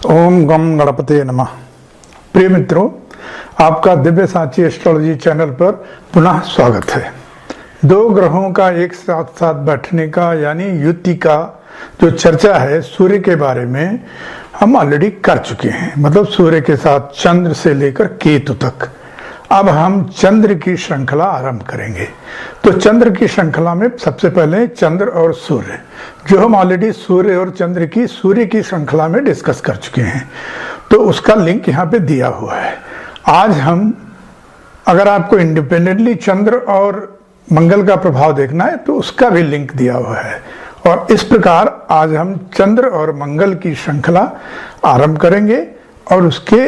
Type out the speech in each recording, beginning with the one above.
ओम गम गणपते नमः। प्रिय मित्रों, आपका दिव्य साची एस्ट्रोलॉजी चैनल पर पुनः स्वागत है। दो ग्रहों का एक साथ साथ बैठने का यानी युति का जो चर्चा है सूर्य के बारे में हम ऑलरेडी कर चुके हैं। मतलब सूर्य के साथ चंद्र से लेकर केतु तक। अब हम चंद्र की श्रृंखला आरंभ करेंगे। तो चंद्र की श्रृंखला में सबसे पहले चंद्र और सूर्य, जो हम ऑलरेडी सूर्य और चंद्र की सूर्य की श्रृंखला में डिस्कस कर चुके हैं, तो उसका लिंक यहाँ पे दिया हुआ है। आज हम, अगर आपको इंडिपेंडेंटली चंद्र और मंगल का प्रभाव देखना है तो उसका भी लिंक दिया हुआ है। और इस प्रकार आज हम चंद्र और मंगल की श्रृंखला आरंभ करेंगे और उसके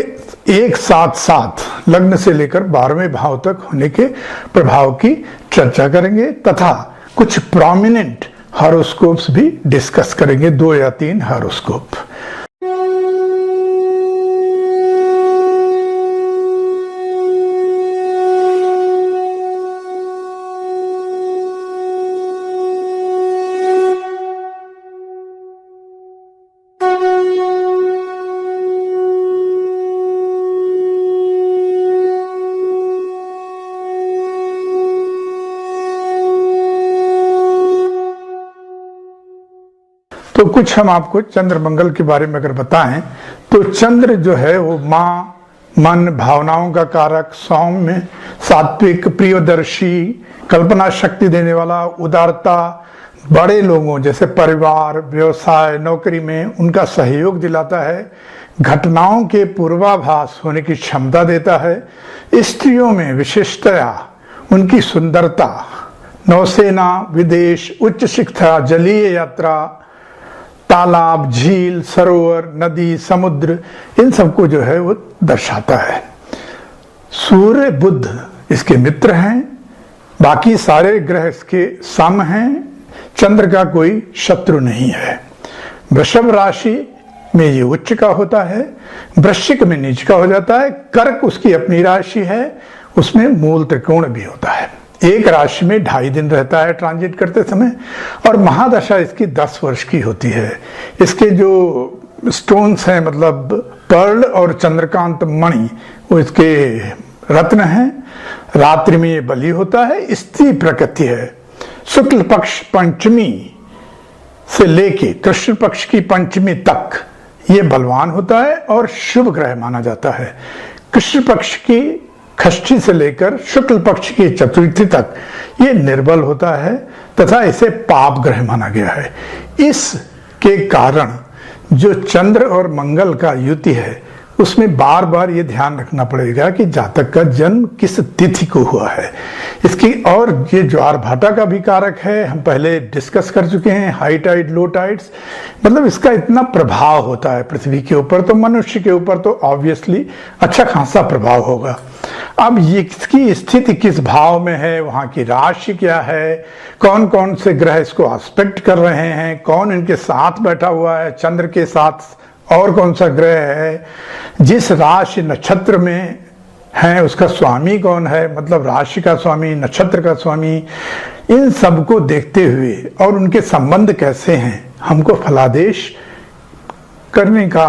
एक साथ साथ लग्न से लेकर 12वें भाव तक होने के प्रभाव की चर्चा करेंगे तथा कुछ प्रोमिनेंट हॉरोस्कोप्स भी डिस्कस करेंगे, 2 या 3 हॉरोस्कोप। तो कुछ हम आपको चंद्र मंगल के बारे में अगर बताएं तो चंद्र जो है वो माँ, मन, भावनाओं का कारक, सौम्य, सात्विक, प्रियदर्शी, कल्पना शक्ति देने वाला, उदारता, बड़े लोगों जैसे परिवार, व्यवसाय, नौकरी में उनका सहयोग दिलाता है, घटनाओं के पूर्वाभास होने की क्षमता देता है, स्त्रियों में विशिष्टता, उनकी सुंदरता, नौसेना, विदेश, उच्च शिक्षा, जलीय यात्रा, तालाब, झील, सरोवर, नदी, समुद्र, इन सबको जो है वो दर्शाता है। सूर्य, बुध इसके मित्र हैं, बाकी सारे ग्रह इसके सम हैं, चंद्र का कोई शत्रु नहीं है। वृषभ राशि में ये उच्च का होता है, वृश्चिक में नीच का हो जाता है, कर्क उसकी अपनी राशि है, उसमें मूल त्रिकोण भी होता है। एक राशि में 2.5 दिन रहता है ट्रांजिट करते समय और महादशा इसकी 10 वर्ष की होती है। इसके जो स्टोन्स हैं, मतलब पर्ल और चंद्रकांत मणि, वो इसके रत्न हैं। रात्रि में ये बलि होता है, स्त्री प्रकृति है। शुक्ल पक्ष पंचमी से लेके कृष्ण पक्ष की पंचमी तक ये बलवान होता है और शुभ ग्रह माना जाता है। कृष्ण पक्ष की षष्ठी से लेकर शुक्ल पक्ष की चतुर्थी तक ये निर्बल होता है तथा इसे पाप ग्रह माना गया है। इसके कारण जो चंद्र और मंगल का युति है उसमें बार बार ये ध्यान रखना पड़ेगा कि जातक का जन्म किस तिथि को हुआ है। इसकी और ये ज्वार भाटा का भी कारक है, हम पहले डिस्कस कर चुके हैं। हाई टाइड, लो टाइड्स, मतलब इसका इतना प्रभाव होता है पृथ्वी के ऊपर, तो मनुष्य के ऊपर तो ऑब्वियसली अच्छा खासा प्रभाव होगा। अब ये इसकी स्थिति किस भाव में है, वहां की राशि क्या है, कौन कौन से ग्रह इसको एस्पेक्ट कर रहे हैं, कौन इनके साथ बैठा हुआ है, चंद्र के साथ और कौन सा ग्रह है, जिस राशि नक्षत्र में है उसका स्वामी कौन है, मतलब राशि का स्वामी, नक्षत्र का स्वामी, इन सबको देखते हुए और उनके संबंध कैसे हैं, हमको फलादेश करने का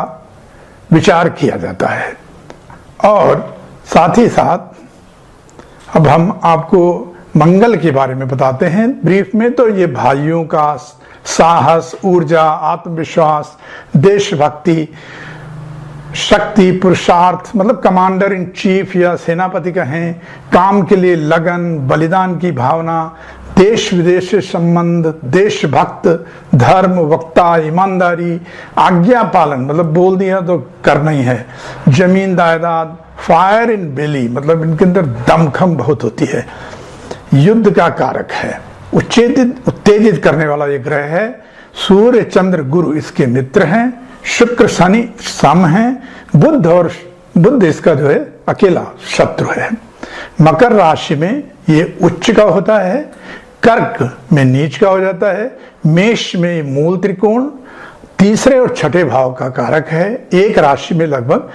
विचार किया जाता है। और साथ ही साथ अब हम आपको मंगल के बारे में बताते हैं ब्रीफ में। तो ये भाइयों का साहस, ऊर्जा, आत्मविश्वास, देशभक्ति, शक्ति, पुरुषार्थ, मतलब कमांडर इन चीफ या सेनापति कहें, काम के लिए लगन, बलिदान की भावना, देश विदेश से संबंध, देशभक्त, धर्म, वक्ता, ईमानदारी, आज्ञा पालन, मतलब बोल दिया तो करना ही है, जमीन जायदाद, फायर इन बेली, मतलब इनके अंदर दमखम बहुत होती है, युद्ध का कारक है, उत्तेजित करने वाला ये ग्रह है। सूर्य, चंद्र, गुरु इसके मित्र हैं, शुक्र, शनि सम हैं, बुध इसका जो है अकेला शत्रु है। मकर राशि में ये उच्च का होता है, कर्क में नीच का हो जाता है, मेष में मूल त्रिकोण, तीसरे और छठे भाव का कारक है। एक राशि में लगभग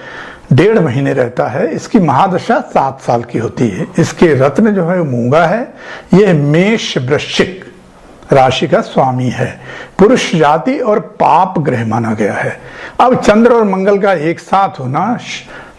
1.5 महीने रहता है। इसकी महादशा 7 साल की होती है। इसके रत्न जो है मूंगा है। यह मेष, वृश्चिक राशि का स्वामी है, पुरुष जाति और पाप ग्रह माना गया है। अब चंद्र और मंगल का एक साथ होना,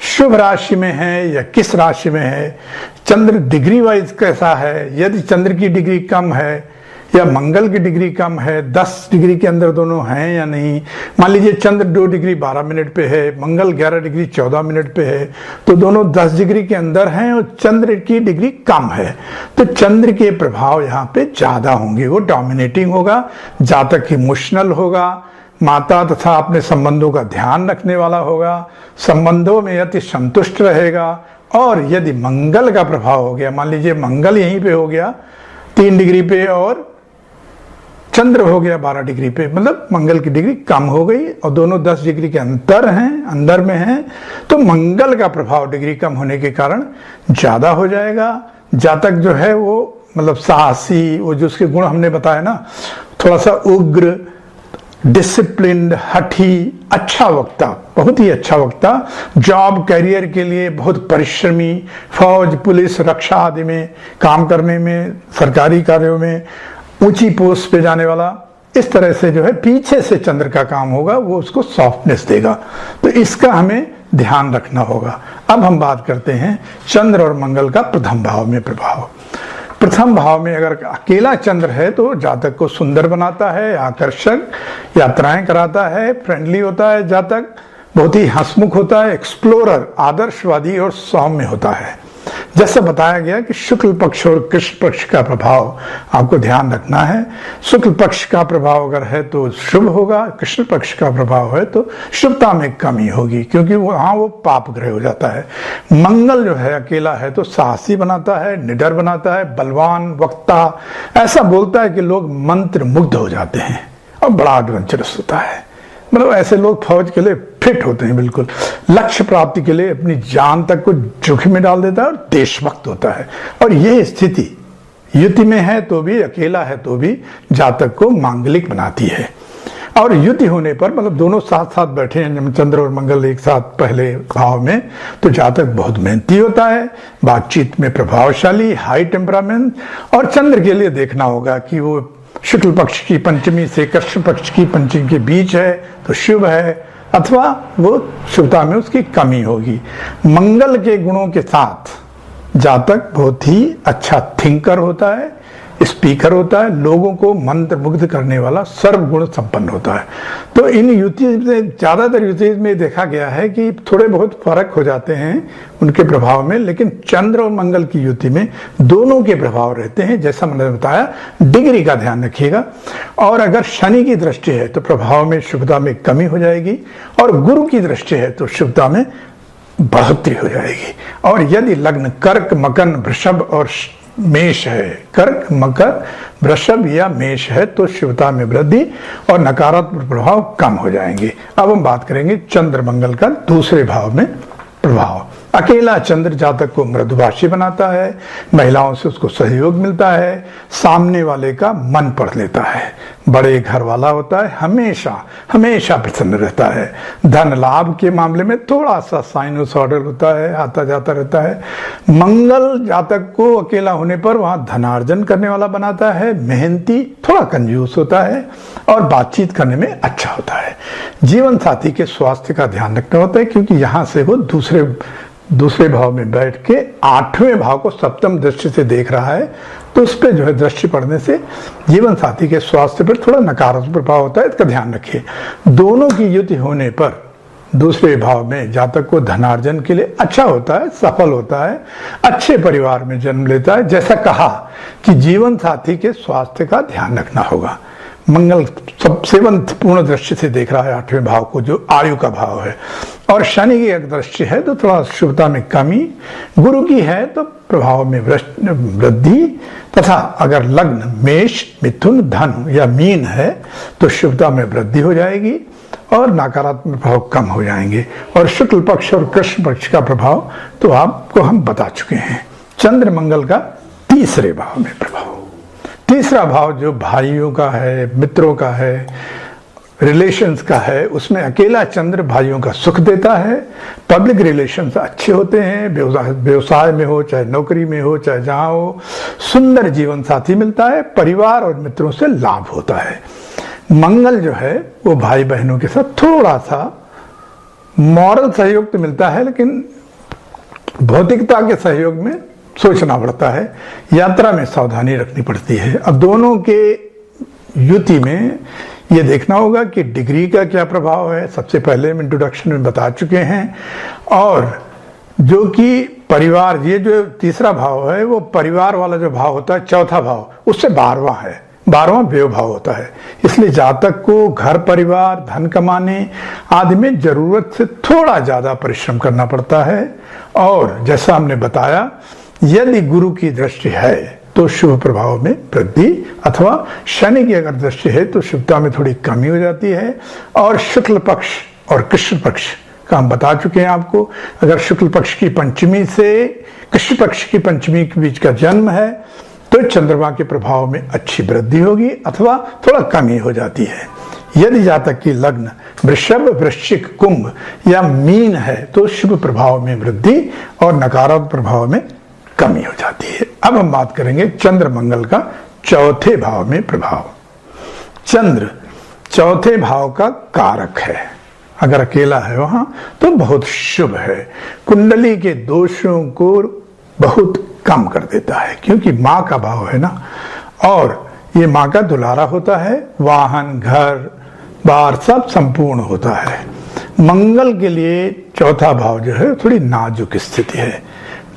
शुभ राशि में है या किस राशि में है, चंद्र डिग्री वाइज कैसा है, यदि चंद्र की डिग्री कम है या मंगल की डिग्री कम है, 10 डिग्री के अंदर दोनों हैं या नहीं। मान लीजिए चंद्र 2 डिग्री 12 मिनट पे है, मंगल 11 डिग्री 14 मिनट पे है, तो दोनों 10 डिग्री के अंदर हैं और चंद्र की डिग्री कम है, तो चंद्र के प्रभाव यहाँ पे ज्यादा होंगे, वो डोमिनेटिंग होगा, जातक इमोशनल होगा, माता तथा अपने संबंधों का ध्यान रखने वाला होगा, संबंधों में अति संतुष्ट रहेगा। और यदि मंगल का प्रभाव हो गया, मान लीजिए मंगल यहीं पे हो गया 3 डिग्री पे और चंद्र हो गया 12 डिग्री पे, मतलब मंगल की डिग्री कम हो गई और दोनों 10 डिग्री के अंदर में हैं, तो मंगल का प्रभाव डिग्री कम होने के कारण ज्यादा हो जाएगा। जातक जो है वो मतलब साहसी, वो जो उसके गुण हमने बताया ना, थोड़ा सा उग्र, डिसिप्लिन्ड, हठी, अच्छा वक्ता, बहुत ही अच्छा वक्ता, जॉब कैरियर के लिए बहुत परिश्रमी, फौज पुलिस रक्षा आदि में काम करने में, सरकारी कार्यों में ऊंची पोस्ट पे जाने वाला, इस तरह से जो है पीछे से चंद्र का काम होगा, वो उसको सॉफ्टनेस देगा, तो इसका हमें ध्यान रखना होगा। अब हम बात करते हैं चंद्र और मंगल का प्रथम भाव में प्रभाव। प्रथम भाव में अगर अकेला चंद्र है तो जातक को सुंदर बनाता है, आकर्षक, यात्राएं कराता है, फ्रेंडली होता है, जातक बहुत ही हंसमुख होता है, एक्सप्लोरर, आदर्शवादी और सौम्य होता है। जैसा बताया गया कि शुक्ल पक्ष और कृष्ण पक्ष का प्रभाव आपको ध्यान रखना है। शुक्ल पक्ष का प्रभाव अगर है तो शुभ होगा, कृष्ण पक्ष का प्रभाव है तो शुभता में कमी होगी, क्योंकि वो पाप ग्रह हो जाता है। मंगल जो है अकेला है तो साहसी बनाता है, निडर बनाता है, बलवान, वक्ता, ऐसा बोलता है कि लोग मंत्र मुग्ध हो जाते हैं और बड़ा एडवेंचरस होता है, मतलब ऐसे लोग फौज के लिए फिट होते हैं, बिल्कुल लक्ष्य प्राप्ति के लिए अपनी जान तक को जोखिम में डाल देता है और देशभक्त होता है। और यह स्थिति युति में है तो भी, अकेला है तो भी जातक को मांगलिक बनाती है। और युति होने पर मतलब दोनों साथ साथ बैठे हैं, चंद्र और मंगल एक साथ पहले भाव में, तो जातक बहुत मेहनती होता है, बातचीत में प्रभावशाली, हाई टेम्परामेंट। और चंद्र के लिए देखना होगा कि वो शुक्ल पक्ष की पंचमी से कृष्ण पक्ष की पंचमी के बीच है तो शुभ है, अथवा वो शुभता में उसकी कमी होगी। मंगल के गुणों के साथ जातक बहुत ही अच्छा थिंकर होता है, स्पीकर होता है, लोगों को मंत्र मुग्ध करने वाला सर्वगुण संपन्न होता है। तो इन युति में, ज्यादातर युति में देखा गया है कि थोड़े बहुत फर्क हो जाते हैं उनके प्रभाव में, लेकिन चंद्र और मंगल की युति में दोनों के प्रभाव रहते हैं। जैसा मैंने बताया, डिग्री का ध्यान रखिएगा। और अगर शनि की दृष्टि है तो प्रभाव में, शुभता में कमी हो जाएगी, और गुरु की दृष्टि है तो शुभता में बढ़ोतरी हो जाएगी। और यदि लग्न कर्क, मकन, वृषभ और मेष है, कर्क, मकर, वृषभ या मेष है तो शुभता में वृद्धि और नकारात्मक प्रभाव कम हो जाएंगे। अब हम बात करेंगे चंद्र मंगल का दूसरे भाव में प्रभाव। अकेला चंद्र जातक को मृदुभाषी बनाता है, महिलाओं से उसको सहयोग मिलता है, सामने वाले का मन पढ़ लेता है, बड़े घर वाला होता है, हमेशा प्रसन्न रहता है। धन लाभ के मामले में थोड़ा सा साइनोसॉइडल होता है, आता जाता रहता है। मंगल जातक को अकेला होने पर वहां धनार्जन करने वाला बनाता है, मेहनती, थोड़ा कंजूस होता है और बातचीत करने में अच्छा होता है। जीवन साथी के स्वास्थ्य का ध्यान रखना होता है, क्योंकि यहां से वो दूसरे भाव में बैठ के 8वें भाव को सप्तम दृष्टि से देख रहा है, तो उस पर जो है दृष्टि पड़ने से जीवन साथी के स्वास्थ्य पर थोड़ा नकारात्मक प्रभाव होता है, इसका ध्यान रखिए। दोनों की युति होने पर दूसरे भाव में जातक को धनार्जन के लिए अच्छा होता है, सफल होता है, अच्छे परिवार में जन्म लेता है। जैसा कहा कि जीवन साथी के स्वास्थ्य का ध्यान रखना होगा। मंगल सबसे पूर्ण दृष्टि से देख रहा है 8वें भाव को, जो आयु का भाव है, और शनि की एक दृष्टि है तो थोड़ा शुभता में कमी, गुरु की है तो प्रभाव में वृद्धि, तथा अगर लग्न मेष, मिथुन, धनु या मीन है तो शुभता में वृद्धि हो जाएगी और नकारात्मक प्रभाव कम हो जाएंगे। और शुक्ल पक्ष और कृष्ण पक्ष का प्रभाव तो आपको हम बता चुके हैं। चंद्र मंगल का तीसरे भाव में प्रभाव। तीसरा भाव जो भाइयों का है, मित्रों का है, रिलेशंस का है उसमें अकेला चंद्र भाइयों का सुख देता है। पब्लिक रिलेशंस अच्छे होते हैं, व्यवसाय में हो चाहे नौकरी में हो चाहे जहां हो, सुंदर जीवन साथी मिलता है, परिवार और मित्रों से लाभ होता है। मंगल जो है वो भाई बहनों के साथ थोड़ा सा मॉरल सहयोग तो मिलता है, लेकिन भौतिकता के सहयोग में सोचना पड़ता है, यात्रा में सावधानी रखनी पड़ती है। अब दोनों के युति में ये देखना होगा कि डिग्री का क्या प्रभाव है, सबसे पहले हम इंट्रोडक्शन में बता चुके हैं। और जो कि परिवार, ये जो तीसरा भाव है वो परिवार वाला जो भाव होता है, चौथा भाव, उससे 12वां है, 12वां व्यय भाव होता है। इसलिए जातक को घर परिवार धन कमाने आदि में जरूरत से थोड़ा ज्यादा परिश्रम करना पड़ता है। और जैसा हमने बताया, यदि गुरु की दृष्टि है तो शुभ प्रभाव में वृद्धि, अथवा शनि की अगर दृष्टि है तो शुभता में थोड़ी कमी हो जाती है। और शुक्ल पक्ष और कृष्ण पक्ष का हम बता चुके हैं आपको। अगर शुक्ल पक्ष की पंचमी से कृष्ण पक्ष की पंचमी के बीच का जन्म है तो चंद्रमा के प्रभाव में अच्छी वृद्धि होगी अथवा थोड़ा कमी हो जाती है। यदि जातक की लग्न वृषभ, वृश्चिक, कुंभ या मीन है तो शुभ प्रभाव में वृद्धि और नकारात्मक प्रभाव में कमी हो जाती है। अब हम बात करेंगे चंद्र मंगल का चौथे भाव में प्रभाव। चंद्र चौथे भाव का कारक है, अगर अकेला है वहां तो बहुत शुभ है, कुंडली के दोषों को बहुत कम कर देता है, क्योंकि माँ का भाव है ना, और ये माँ का दुलारा होता है, वाहन घर बार सब संपूर्ण होता है। मंगल के लिए चौथा भाव जो है थोड़ी नाजुक स्थिति है,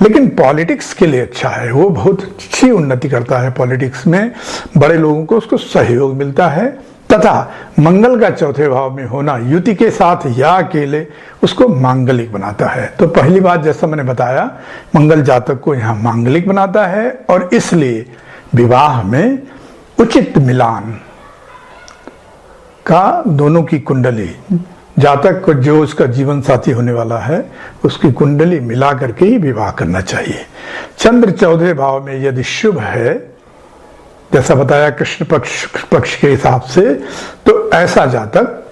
लेकिन पॉलिटिक्स के लिए अच्छा है, वो बहुत अच्छी उन्नति करता है पॉलिटिक्स में, बड़े लोगों को उसको सहयोग मिलता है। तथा मंगल का चौथे भाव में होना युति के साथ या अकेले उसको मांगलिक बनाता है। तो पहली बात जैसा मैंने बताया, मंगल जातक को यहाँ मांगलिक बनाता है और इसलिए विवाह में उचित मिलान का दोनों की कुंडली, जातक को जो उसका जीवन साथी होने वाला है उसकी कुंडली मिला करके ही विवाह करना चाहिए। चंद्र चौथे भाव में यदि शुभ है, जैसा बताया कृष्ण पक्ष के हिसाब से, तो ऐसा जातक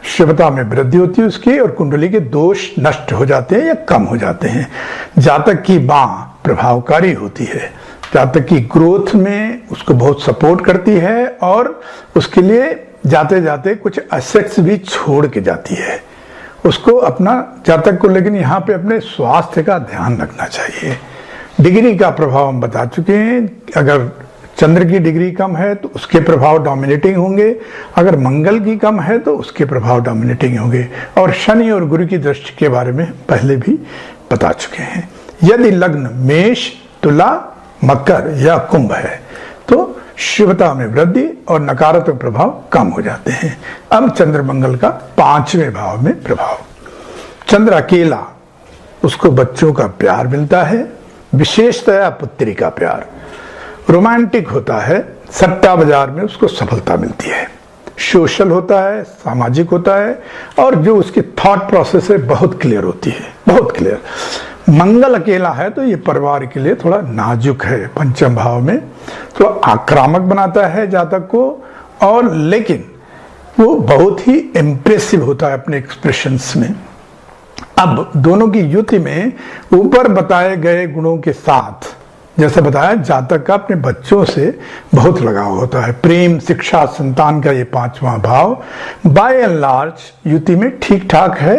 शुभता में वृद्धि होती है उसकी और कुंडली के दोष नष्ट हो जाते हैं या कम हो जाते हैं। जातक की मां प्रभावकारी होती है, जातक की ग्रोथ में उसको बहुत सपोर्ट करती है और उसके लिए जाते जाते कुछ एसेट्स भी छोड़ के जाती है उसको अपना जातक को। लेकिन यहाँ पे अपने स्वास्थ्य का ध्यान रखना चाहिए। डिग्री का प्रभाव हम बता चुके हैं, अगर चंद्र की डिग्री कम है तो उसके प्रभाव डोमिनेटिंग होंगे, अगर मंगल की कम है तो उसके प्रभाव डोमिनेटिंग होंगे। और शनि और गुरु की दृष्टि के बारे में पहले भी बता चुके हैं। यदि लग्न मेष, तुला, मकर या कुंभ है तो शुभता में वृद्धि और नकारात्मक प्रभाव कम हो जाते हैं। अब चंद्र मंगल का पांचवें भाव में प्रभाव। चंद्र अकेला, उसको बच्चों का प्यार मिलता है, विशेषतया पुत्री का प्यार, रोमांटिक होता है, सट्टा बाजार में उसको सफलता मिलती है, सोशल होता है, सामाजिक होता है और जो उसकी थॉट प्रोसेस है बहुत क्लियर होती है, बहुत क्लियर। मंगल अकेला है तो ये परिवार के लिए थोड़ा नाजुक है, पंचम भाव में तो आक्रामक बनाता है जातक को, और लेकिन वो बहुत ही इम्प्रेसिव होता है अपने एक्सप्रेशंस में। अब दोनों की युति में ऊपर बताए गए गुणों के साथ, जैसे बताया, जातक का अपने बच्चों से बहुत लगाव होता है, प्रेम, शिक्षा, संतान का ये पांचवा भाव बाय एंड लार्ज युति में ठीक ठाक है,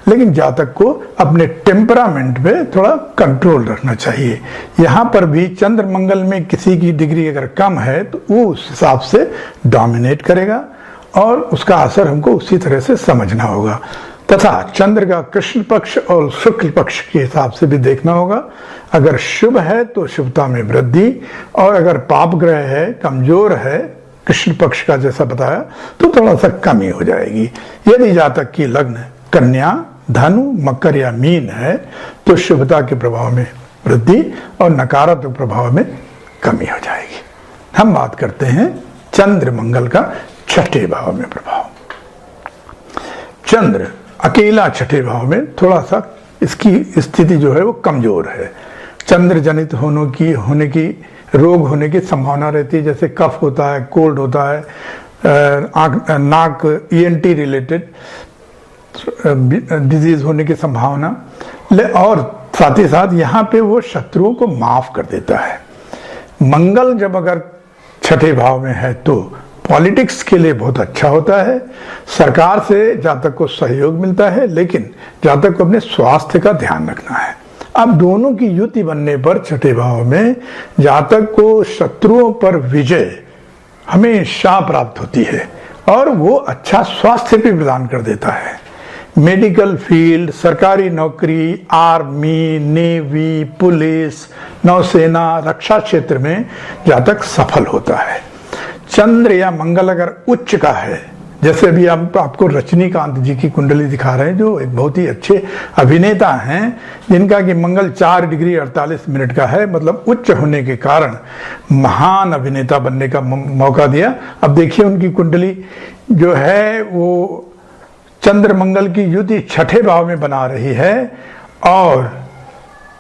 लेकिन जातक को अपने टेम्परामेंट पे थोड़ा कंट्रोल रखना चाहिए। यहाँ पर भी चंद्र मंगल में किसी की डिग्री अगर कम है तो वो उस हिसाब से डोमिनेट करेगा और उसका असर हमको उसी तरह से समझना होगा। तथा चंद्र का कृष्ण पक्ष और शुक्ल पक्ष के हिसाब से भी देखना होगा। अगर शुभ है तो शुभता में वृद्धि, और अगर पाप ग्रह है, कमजोर है, कृष्ण पक्ष का जैसा बताया, तो थोड़ा सा कमी हो जाएगी। यदि जातक की लग्न कन्या, धनु, मकर या मीन है तो शुभता के प्रभाव में वृद्धि और नकारात्मक प्रभाव में कमी हो जाएगी। हम बात करते हैं चंद्र मंगल का छठे भाव में प्रभाव। चंद्र अकेला छठे भाव में थोड़ा सा इसकी स्थिति जो है वो कमजोर है। चंद्र जनित होने की रोग होने की संभावना रहती है, जैसे कफ होता है, कोल्ड होता है, नाक ENT रिलेटेड डिजीज होने की संभावना, और साथ ही साथ यहाँ पे वो शत्रुओं को माफ कर देता है। मंगल जब अगर छठे भाव में है तो पॉलिटिक्स के लिए बहुत अच्छा होता है, सरकार से जातक को सहयोग मिलता है, लेकिन जातक को अपने स्वास्थ्य का ध्यान रखना है। अब दोनों की युति बनने पर छठे भाव में जातक को शत्रुओं पर विजय हमेशा प्राप्त होती है और वो अच्छा स्वास्थ्य भी प्रदान कर देता है। मेडिकल फील्ड, सरकारी नौकरी, आर्मी, नेवी, पुलिस, नौसेना, रक्षा क्षेत्र में जातक सफल होता है। चंद्र या मंगल अगर उच्च का है, जैसे अभी हम आपको रजनीकांत जी की कुंडली दिखा रहे हैं, जो एक बहुत ही अच्छे अभिनेता हैं, जिनका कि मंगल 4 डिग्री 48 मिनट का है, मतलब उच्च होने के कारण महान अभिनेता बनने का मौका दिया। अब देखिए उनकी कुंडली जो है वो चंद्र मंगल की युति छठे भाव में बना रही है और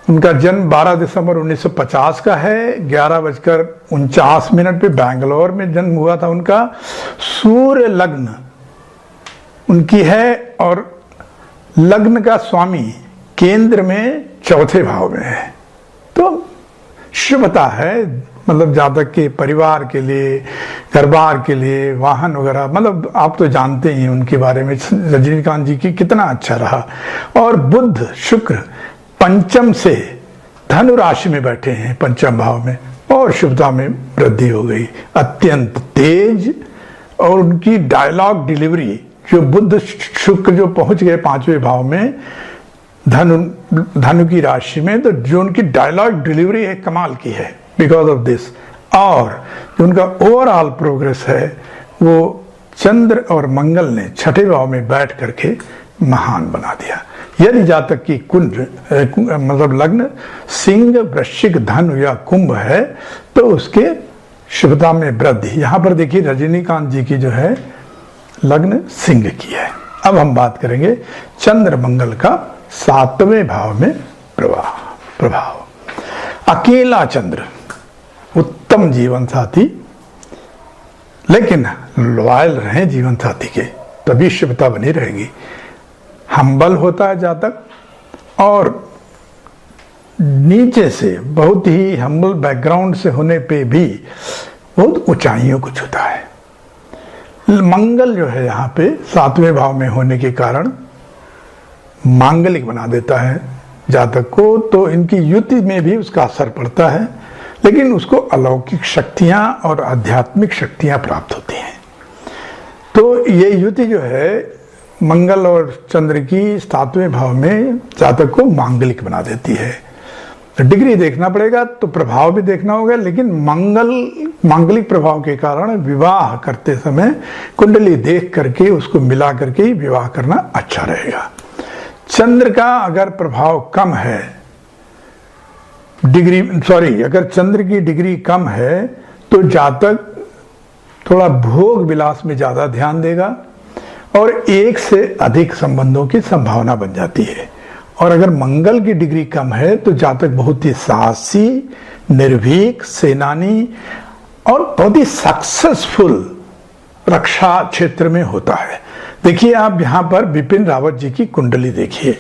उनका जन्म 12 दिसंबर 1950 का है, 11:49 पे बैंगलोर में जन्म हुआ था उनका। सूर्य लग्न उनकी है और लग्न का स्वामी केंद्र में चौथे भाव में है, तो शुभता है, मतलब जातक के परिवार के लिए, घर बार के लिए, वाहन वगैरह, मतलब आप तो जानते ही उनके बारे में रजनीकांत जी की कितना अच्छा रहा। और बुध शुक्र पंचम से धनु राशि में बैठे हैं, पंचम भाव में, और शुभता में वृद्धि हो गई, अत्यंत तेज। और उनकी डायलॉग डिलीवरी, जो बुध शुक्र जो पहुंच गए 5वें भाव में धनु की राशि में, तो जो उनकी डायलॉग डिलीवरी है कमाल की है बिकॉज ऑफ दिस। और जो उनका ओवरऑल प्रोग्रेस है वो चंद्र और मंगल ने छठे भाव में बैठ करके महान बना दिया। यदि जातक की कुंड मतलब लग्न सिंह, वृश्चिक, धनु या कुंभ है तो उसके शुभता में वृद्धि। यहां पर देखिए रजनीकांत जी की जो है लग्न सिंह की है। अब हम बात करेंगे चंद्र मंगल का 7वें भाव में प्रभाव। अकेला चंद्र उत्तम जीवन साथी, लेकिन लॉयल रहे जीवन साथी के, तभी शुभता बनी रहेगी। हम्बल होता है जातक और नीचे से बहुत ही हम्बल बैकग्राउंड से होने पे भी बहुत ऊंचाइयों को छूता है। मंगल जो है यहाँ पे 7वें भाव में होने के कारण मांगलिक बना देता है जातक को, तो इनकी युति में भी उसका असर पड़ता है, लेकिन उसको अलौकिक शक्तियां और आध्यात्मिक शक्तियां प्राप्त होती हैं। तो ये युति जो है मंगल और चंद्र की 7वें भाव में जातक को मांगलिक बना देती है। तो डिग्री देखना पड़ेगा, तो प्रभाव भी देखना होगा, लेकिन मांगलिक प्रभाव के कारण विवाह करते समय कुंडली देख करके उसको मिला करके ही विवाह करना अच्छा रहेगा। चंद्र का अगर प्रभाव कम है, अगर चंद्र की डिग्री कम है तो जातक थोड़ा भोग विलास में ज्यादा ध्यान देगा और एक से अधिक संबंधों की संभावना बन जाती है। और अगर मंगल की डिग्री कम है तो जातक बहुत ही साहसी, निर्भीक, सेनानी और बहुत ही सक्सेसफुल रक्षा क्षेत्र में होता है। देखिए आप यहाँ पर बिपिन रावत जी की कुंडली देखिए,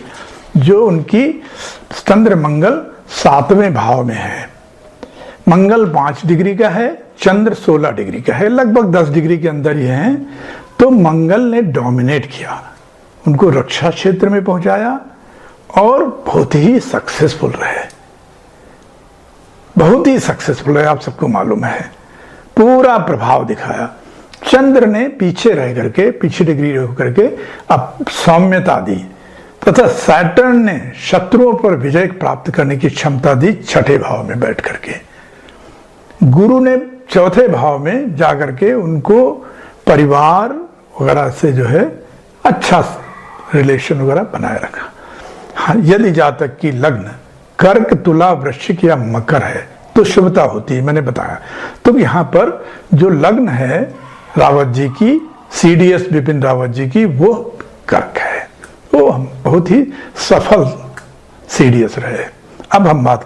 जो उनकी चंद्र मंगल 7वें भाव में है। मंगल 5 डिग्री का है, चंद्र 16 डिग्री का है, लगभग 10 डिग्री के अंदर ही है। तो मंगल ने डोमिनेट किया, उनको रक्षा क्षेत्र में पहुंचाया और बहुत ही सक्सेसफुल रहे, बहुत ही सक्सेसफुल है, आप सबको मालूम है, पूरा प्रभाव दिखाया। चंद्र ने पीछे रह करके, पीछे डिग्री रह करके अब सौम्यता दी, तथा सैटर्न ने शत्रुओं पर विजय प्राप्त करने की क्षमता दी छठे भाव में बैठ करके। गुरु ने चौथे भाव में जाकर के उनको परिवार वगैरह से जो है अच्छा रिलेशन वगैरह बनाए रखा। हाँ, यदि जातक की लग्न कर्क, तुला, वृश्चिक या मकर है तो शुभता होती है, मैंने बताया। तो यहाँ पर जो लग्न है रावत जी की, CDS बिपिन रावत जी की, वो कर्क है, वो हम बहुत ही सफल CDS रहे। अब हम बात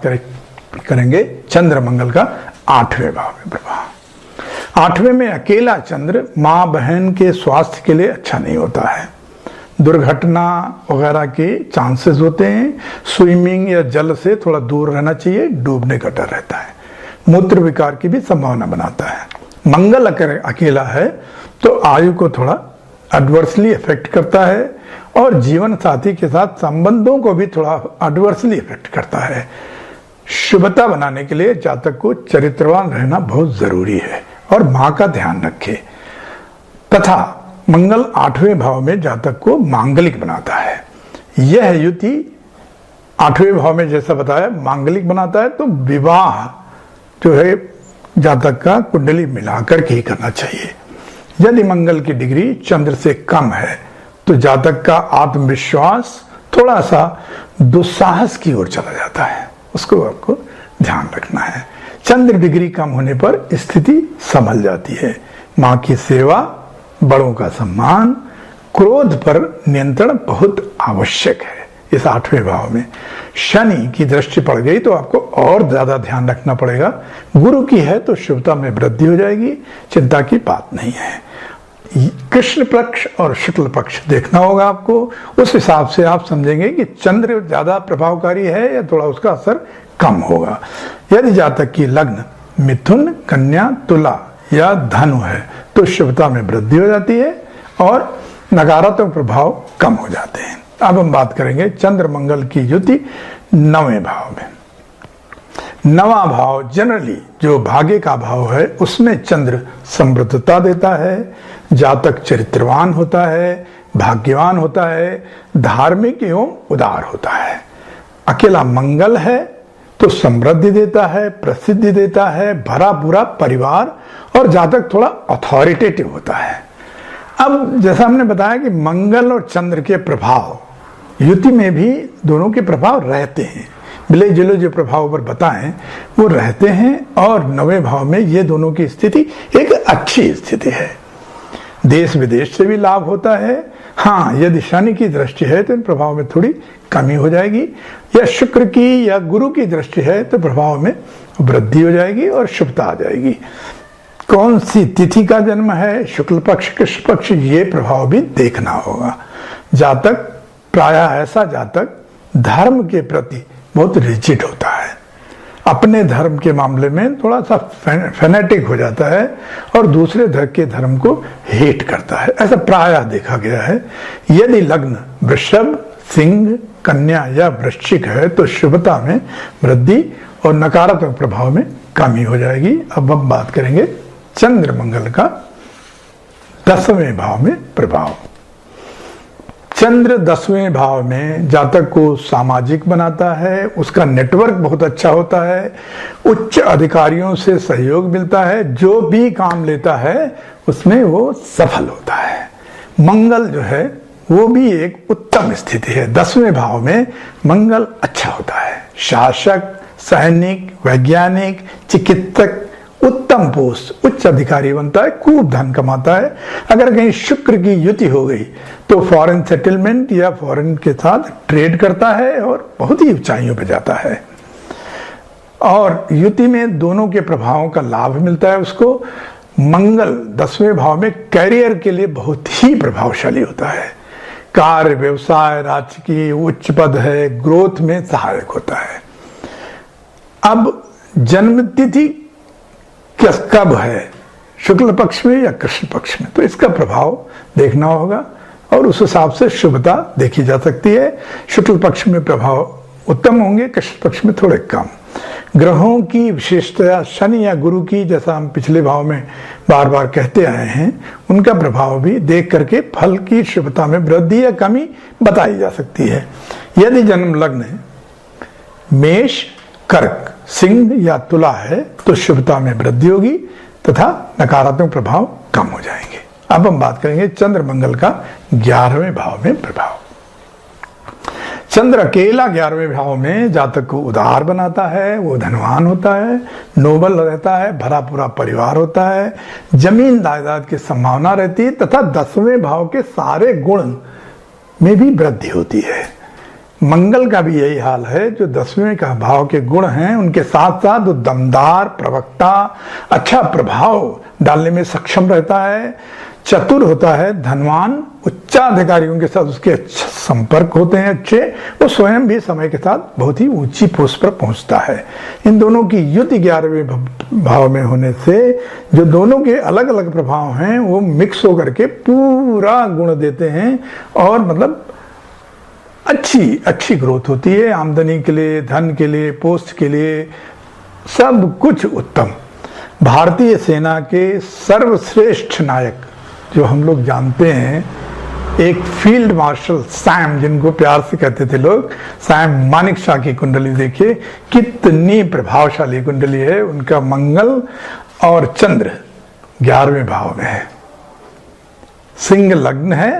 करेंगे चंद्र मंगल का 8वें भाव में प्रभाव। 8वें में अकेला चंद्र माँ बहन के स्वास्थ्य के लिए अच्छा नहीं होता है। दुर्घटना वगैरह के चांसेस होते हैं। स्विमिंग या जल से थोड़ा दूर रहना चाहिए, डूबने का डर रहता है। मूत्र विकार की भी संभावना बनाता है। मंगल अगर अकेला है तो आयु को थोड़ा एडवर्सली इफेक्ट करता है और जीवन साथी के साथ संबंधों को भी थोड़ा एडवर्सली इफेक्ट करता है। शुभता बनाने के लिए जातक को चरित्रवान रहना बहुत जरूरी है और मां का ध्यान रखे। तथा मंगल 8वें भाव में जातक को मांगलिक बनाता है। यह युति 8वें भाव में जैसा बताया मांगलिक बनाता है, तो विवाह जो है जातक का कुंडली मिलाकर के ही करना चाहिए। यदि मंगल की डिग्री चंद्र से कम है तो जातक का आत्मविश्वास थोड़ा सा दुस्साहस की ओर चला जाता है, उसको आपको ध्यान रखना है। चंद्र डिग्री कम होने पर स्थिति संभल जाती है। मां की सेवा, बड़ों का सम्मान, क्रोध पर नियंत्रण बहुत आवश्यक है। इस 8वें भाव में शनि की दृष्टि पड़ गई तो आपको और ज्यादा ध्यान रखना पड़ेगा। गुरु की है तो शुभता में वृद्धि हो जाएगी, चिंता की बात नहीं है। कृष्ण पक्ष और शुक्ल पक्ष देखना होगा आपको, उस हिसाब से आप समझेंगे कि चंद्र ज्यादा प्रभावकारी है या थोड़ा उसका असर कम होगा। यदि जातक की लग्न मिथुन, कन्या, तुला या धनु है तो शुभता में वृद्धि हो जाती है और नकारात्मक प्रभाव कम हो जाते हैं। अब हम बात करेंगे चंद्र मंगल की युति 9वें भाव में। 9वां भाव जनरली जो भाग्य का भाव है उसमें चंद्र समृद्धता देता है, जातक चरित्रवान होता है, भाग्यवान होता है, धार्मिक एवं उदार होता है। अकेला मंगल है तो समृद्धि देता है, प्रसिद्धि देता है, भरा पूरा परिवार और जातक थोड़ा अथॉरिटेटिव होता है। अब जैसा हमने बताया कि मंगल और चंद्र के प्रभाव युति में भी दोनों के प्रभाव रहते हैं, मिले जुले जो प्रभाव पर बताएं वो रहते हैं और 9वें भाव में ये दोनों की स्थिति एक अच्छी स्थिति है। देश विदेश से भी लाभ होता है। हाँ, यदि शनि की दृष्टि है तो इन प्रभाव में थोड़ी कमी हो जाएगी, या शुक्र की या गुरु की दृष्टि है तो प्रभाव में वृद्धि हो जाएगी और शुभता आ जाएगी। कौन सी तिथि का जन्म है, शुक्ल पक्ष, कृष्ण पक्ष, ये प्रभाव भी देखना होगा। जातक प्रायः ऐसा जातक धर्म के प्रति बहुत रिजिड होता है, अपने धर्म के मामले में थोड़ा सा फैनेटिक हो जाता है और दूसरे धर्म के धर्म को हेट करता है, ऐसा प्रायः देखा गया है। यदि लग्न वृषभ, सिंह, कन्या या वृश्चिक है तो शुभता में वृद्धि और नकारात्मक प्रभाव में कमी हो जाएगी। अब हम बात करेंगे चंद्र मंगल का 10वें भाव में प्रभाव। चंद्र 10वें भाव में जातक को सामाजिक बनाता है, उसका नेटवर्क बहुत अच्छा होता है, उच्च अधिकारियों से सहयोग मिलता है, जो भी काम लेता है उसमें वो सफल होता है। मंगल जो है वो भी एक उत्तम स्थिति है। 10वें भाव में मंगल अच्छा होता है। शासक, सैनिक, वैज्ञानिक, चिकित्सक उत्तम पोस्ट, उच्च अधिकारी बनता है, खूब धन कमाता है। अगर कहीं शुक्र की युति हो गई तो फॉरेन सेटलमेंट या फॉरेन के साथ ट्रेड करता है और बहुत ही ऊंचाइयों पर जाता है। और युति में दोनों के प्रभावों का लाभ मिलता है उसको। मंगल 10वें भाव में कैरियर के लिए बहुत ही प्रभावशाली होता है। कार्य, व्यवसाय, राजकीय उच्च पद है, ग्रोथ में सहायक होता है। अब जन्म तिथि कब है, शुक्ल पक्ष में या कृष्ण पक्ष में, तो इसका प्रभाव देखना होगा और उस हिसाब से शुभता देखी जा सकती है। शुक्ल पक्ष में प्रभाव उत्तम होंगे, कृष्ण पक्ष में थोड़े कम। ग्रहों की विशेषता शनि या गुरु की, जैसा हम पिछले भाव में बार बार कहते आए हैं, उनका प्रभाव भी देख करके फल की शुभता में वृद्धि या कमी बताई जा सकती है। यदि जन्म लग्न मेष, कर्क, सिंह या तुला है तो शुभता में वृद्धि होगी तथा नकारात्मक प्रभाव कम हो जाएंगे। अब हम बात करेंगे चंद्र मंगल का 11वें भाव में प्रभाव। चंद्र अकेला 11वें भाव में जातक को उदार बनाता है, वो धनवान होता है, नोबल रहता है, भरा पूरा परिवार होता है, जमीन जायदाद की संभावना रहती है तथा 10वें भाव के सारे गुण में भी वृद्धि होती है। मंगल का भी यही हाल है। जो 10वें का भाव के गुण हैं उनके साथ साथ वो दमदार, प्रवक्ता, अच्छा प्रभाव डालने में सक्षम रहता है, चतुर होता है, धनवान, उच्चाधिकारियों के साथ उसके अच्छे संपर्क होते हैं अच्छे। वो स्वयं भी समय के साथ बहुत ही ऊंची पोस्ट पर पहुंचता है। इन दोनों की युति 11वें भाव में होने से जो दोनों के अलग अलग प्रभाव हैं वो मिक्स होकर के पूरा गुण देते हैं और मतलब अच्छी ग्रोथ होती है, आमदनी के लिए, धन के लिए, पोस्ट के लिए, सब कुछ उत्तम। भारतीय सेना के सर्वश्रेष्ठ नायक जो हम लोग जानते हैं, एक फील्ड मार्शल सैम, जिनको प्यार से कहते थे लोग, सैम मानेकशॉ की कुंडली देखिए, कितनी प्रभावशाली कुंडली है। उनका मंगल और चंद्र 11वें भाव में है, सिंह लग्न है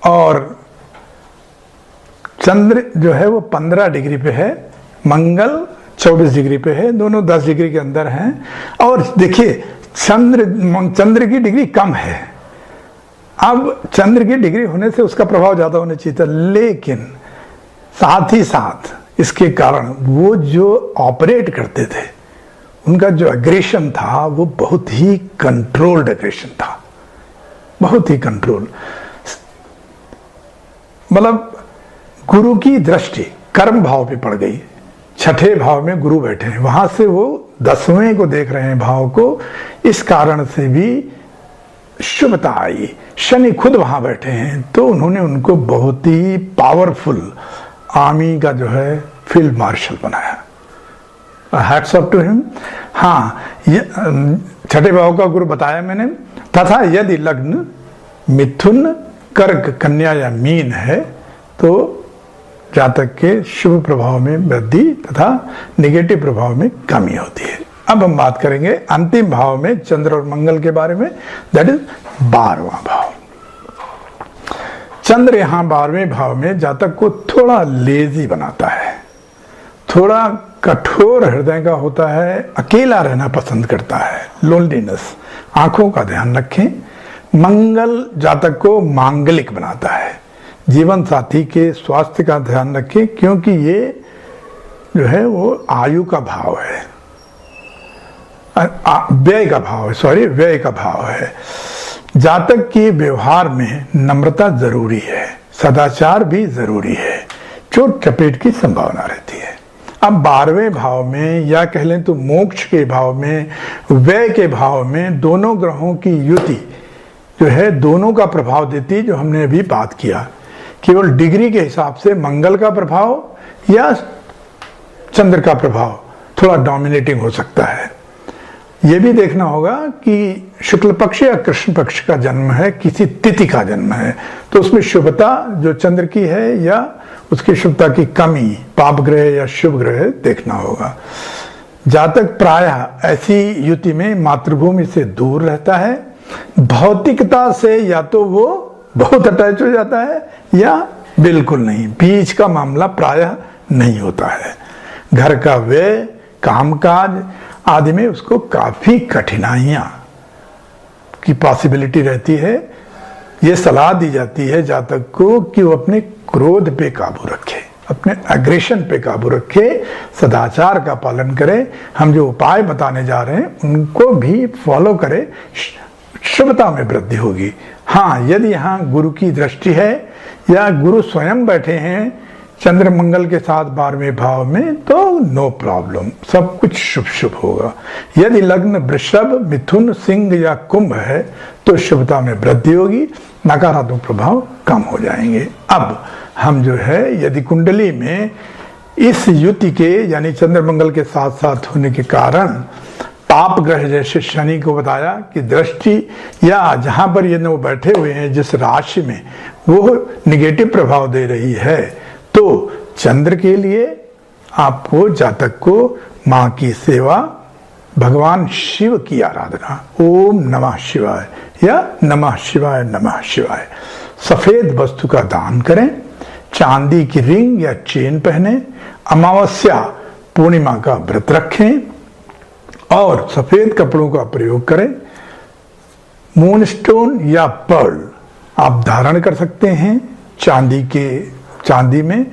और चंद्र जो है वो 15 डिग्री पे है, मंगल 24 डिग्री पे है, दोनों 10 डिग्री के अंदर हैं। और देखिए चंद्र की डिग्री कम है। अब चंद्र की डिग्री होने से उसका प्रभाव ज्यादा होना चाहिए था, लेकिन साथ ही साथ इसके कारण वो जो ऑपरेट करते थे उनका जो एग्रेशन था वो बहुत ही कंट्रोल्ड एग्रेशन था, बहुत ही कंट्रोल। मतलब गुरु की दृष्टि कर्म भाव पे पड़ गई, 6ठे भाव में गुरु बैठे हैं, वहां से वो 10वें को देख रहे हैं भाव को, इस कारण से भी शुभता आई। शनि खुद वहां बैठे हैं तो उन्होंने उनको बहुत ही पावरफुल आर्मी का जो है फील्ड मार्शल बनाया। Hats off to him. हाँ, ये 6ठे भाव का गुरु बताया मैंने। तथा यदि लग्न मिथुन, कर्क, कन्या या मीन है तो जातक के शुभ प्रभाव में वृद्धि तथा नेगेटिव प्रभाव में कमी होती है। अब हम बात करेंगे अंतिम भाव में चंद्र और मंगल के बारे में, दैट इज 12वां भाव। चंद्र यहां 12वें भाव में जातक को थोड़ा लेजी बनाता है, थोड़ा कठोर हृदय का होता है, अकेला रहना पसंद करता है, लोनलीनेस, आंखों का ध्यान रखें। मंगल जातक को मांगलिक बनाता है, जीवन साथी के स्वास्थ्य का ध्यान रखें क्योंकि ये जो है वो आयु का भाव है, व्यय का भाव है, सॉरी व्यय का भाव है। जातक के व्यवहार में नम्रता जरूरी है, सदाचार भी जरूरी है, चोट चपेट की संभावना रहती है। अब 12वें भाव में या कह लें तो मोक्ष के भाव में, व्यय के भाव में दोनों ग्रहों की युति जो है दोनों का प्रभाव देती है, जो हमने अभी बात किया। केवल डिग्री के हिसाब से मंगल का प्रभाव या चंद्र का प्रभाव थोड़ा डोमिनेटिंग हो सकता है। यह भी देखना होगा कि शुक्ल पक्ष या कृष्ण पक्ष का जन्म है, किसी तिथि का जन्म है, तो उसमें शुभता जो चंद्र की है या उसकी शुभता की कमी, पाप ग्रह या शुभ ग्रह देखना होगा। जातक प्रायः ऐसी युति में मातृभूमि से दूर रहता है, भौतिकता से या तो वो बहुत अटैच हो जाता है या बिल्कुल नहीं, बीच का मामला प्रायः नहीं होता है। घर का व्यय, कामकाज आदि में उसको काफी कठिनाइयां की पॉसिबिलिटी रहती है। ये सलाह दी जाती है जातक को कि वो अपने क्रोध पे काबू रखे, अपने एग्रेशन पे काबू रखे, सदाचार का पालन करे। हम जो उपाय बताने जा रहे हैं उनको भी फॉलो करे, शुभता में वृद्धि होगी। हाँ, यदि यहाँ गुरु की दृष्टि है या गुरु स्वयं बैठे हैं चंद्र मंगल के साथ 12वें भाव में तो नो प्रॉब्लम, सब कुछ शुभ शुभ होगा। यदि लग्न वृषभ, मिथुन, सिंह या कुंभ है तो शुभता में वृद्धि होगी, नकारात्मक प्रभाव कम हो जाएंगे। अब हम जो है यदि कुंडली में इस युति के यानी चंद्र मंगल के साथ साथ होने के कारण पाप ग्रह जैसे शनि को बताया कि दृष्टि या जहां पर ये वो बैठे हुए हैं जिस राशि में वो निगेटिव प्रभाव दे रही है, तो चंद्र के लिए आपको जातक को मां की सेवा, भगवान शिव की आराधना, ओम नमः शिवाय या नमः शिवाय नमः शिवाय, सफेद वस्तु का दान करें, चांदी की रिंग या चेन पहने, अमावस्या पूर्णिमा का व्रत रखें और सफेद कपड़ों का प्रयोग करें। मूनस्टोन या पर्ल आप धारण कर सकते हैं चांदी में,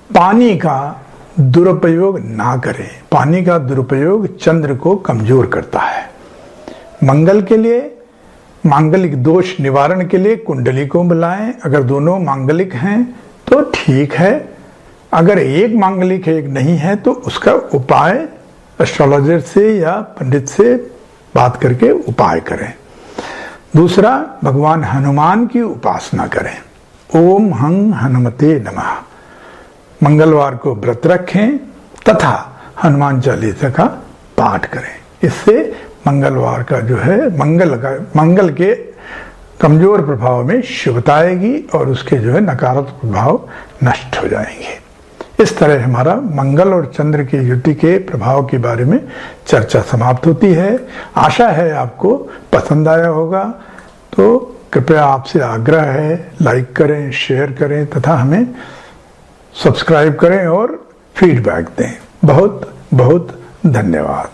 पानी का दुरुपयोग ना करें। पानी का दुरुपयोग चंद्र को कमजोर करता है। मंगल के लिए, मांगलिक दोष निवारण के लिए कुंडली को बुलाएं। अगर दोनों मांगलिक हैं तो ठीक है, अगर एक मांगलिक है एक नहीं है तो उसका उपाय एस्ट्रोलॉजर से या पंडित से बात करके उपाय करें। दूसरा, भगवान हनुमान की उपासना करें। ओम हं हनुमते नमः। मंगलवार को व्रत रखें तथा हनुमान चालीसा का पाठ करें। इससे मंगलवार का जो है मंगल के कमजोर प्रभाव में शुभता आएगी और उसके जो है नकारात्मक प्रभाव नष्ट हो जाएंगे। इस तरह हमारा मंगल और चंद्र की युति के प्रभाव के बारे में चर्चा समाप्त होती है। आशा है आपको पसंद आया होगा, तो कृपया आपसे आग्रह है लाइक करें, शेयर करें तथा हमें सब्सक्राइब करें और फीडबैक दें। बहुत बहुत धन्यवाद।